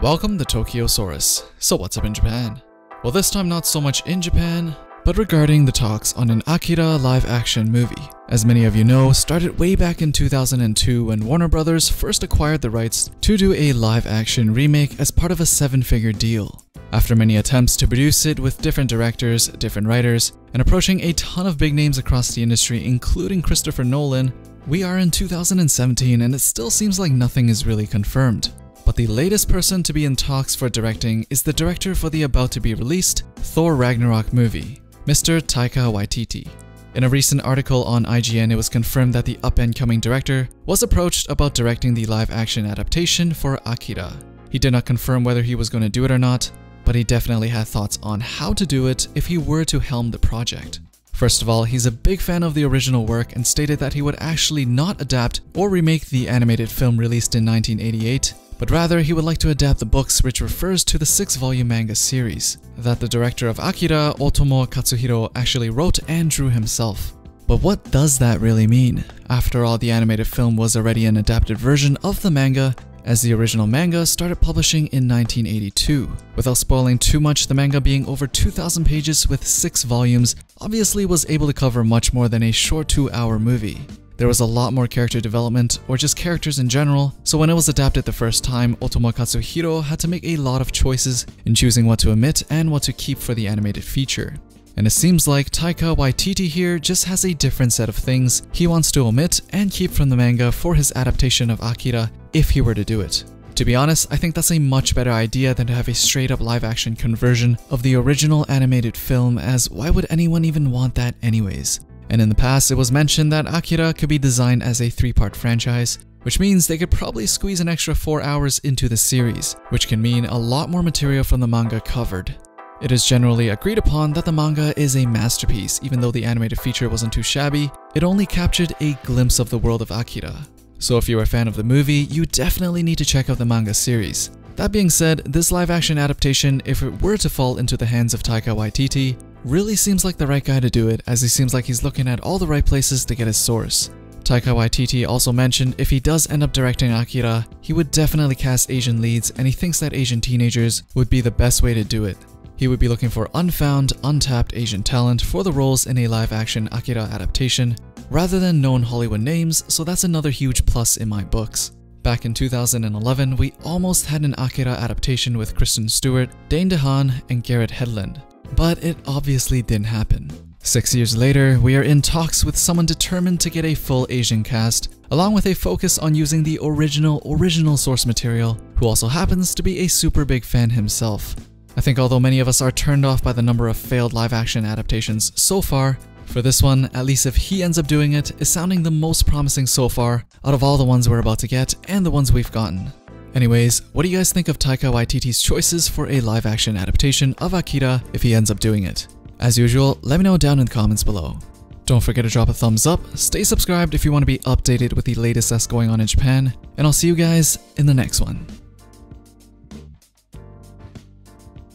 Welcome to Tokyosaurus. So what's up in Japan? Well, this time not so much in Japan, but regarding the talks on an Akira live-action movie. As many of you know, started way back in 2002 when Warner Brothers first acquired the rights to do a live-action remake as part of a 7-figure deal. After many attempts to produce it with different directors, different writers, and approaching a ton of big names across the industry including Christopher Nolan, we are in 2017 and it still seems like nothing is really confirmed. But the latest person to be in talks for directing is the director for the about-to-be-released Thor Ragnarok movie, Mr. Taika Waititi. In a recent article on IGN, it was confirmed that the up-and-coming director was approached about directing the live-action adaptation for Akira. He did not confirm whether he was going to do it or not, but he definitely had thoughts on how to do it if he were to helm the project. First of all, he's a big fan of the original work and stated that he would actually not adapt or remake the animated film released in 1988, but rather he would like to adapt the books, which refers to the 6-volume manga series that the director of Akira, Otomo Katsuhiro, actually wrote and drew himself. But what does that really mean? After all, the animated film was already an adapted version of the manga, as the original manga started publishing in 1982. Without spoiling too much, the manga being over 2,000 pages with 6 volumes obviously was able to cover much more than a short 2-hour movie. There was a lot more character development, or just characters in general, so when it was adapted the first time, Otomo Katsuhiro had to make a lot of choices in choosing what to omit and what to keep for the animated feature. And it seems like Taika Waititi here just has a different set of things he wants to omit and keep from the manga for his adaptation of Akira if he were to do it. To be honest, I think that's a much better idea than to have a straight-up live-action conversion of the original animated film, as why would anyone even want that anyways? And in the past, it was mentioned that Akira could be designed as a 3-part franchise, which means they could probably squeeze an extra 4 hours into the series, which can mean a lot more material from the manga covered. It is generally agreed upon that the manga is a masterpiece. Even though the animated feature wasn't too shabby, it only captured a glimpse of the world of Akira. So if you're a fan of the movie, you definitely need to check out the manga series. That being said, this live-action adaptation, if it were to fall into the hands of Taika Waititi, really seems like the right guy to do it, as he seems like he's looking at all the right places to get his source. Taika Waititi also mentioned if he does end up directing Akira, he would definitely cast Asian leads, and he thinks that Asian teenagers would be the best way to do it. He would be looking for unfound, untapped Asian talent for the roles in a live-action Akira adaptation, rather than known Hollywood names, so that's another huge plus in my books. Back in 2011, we almost had an Akira adaptation with Kristen Stewart, Dane DeHaan, and Garrett Hedlund. But it obviously didn't happen. 6 years later, we are in talks with someone determined to get a full Asian cast, along with a focus on using the original source material, who also happens to be a super big fan himself. I think although many of us are turned off by the number of failed live-action adaptations so far, for this one, at least if he ends up doing it, is sounding the most promising so far out of all the ones we're about to get and the ones we've gotten. Anyways, what do you guys think of Taika Waititi's choices for a live-action adaptation of Akira if he ends up doing it? As usual, let me know down in the comments below. Don't forget to drop a thumbs up, stay subscribed if you want to be updated with the latest that's going on in Japan, and I'll see you guys in the next one.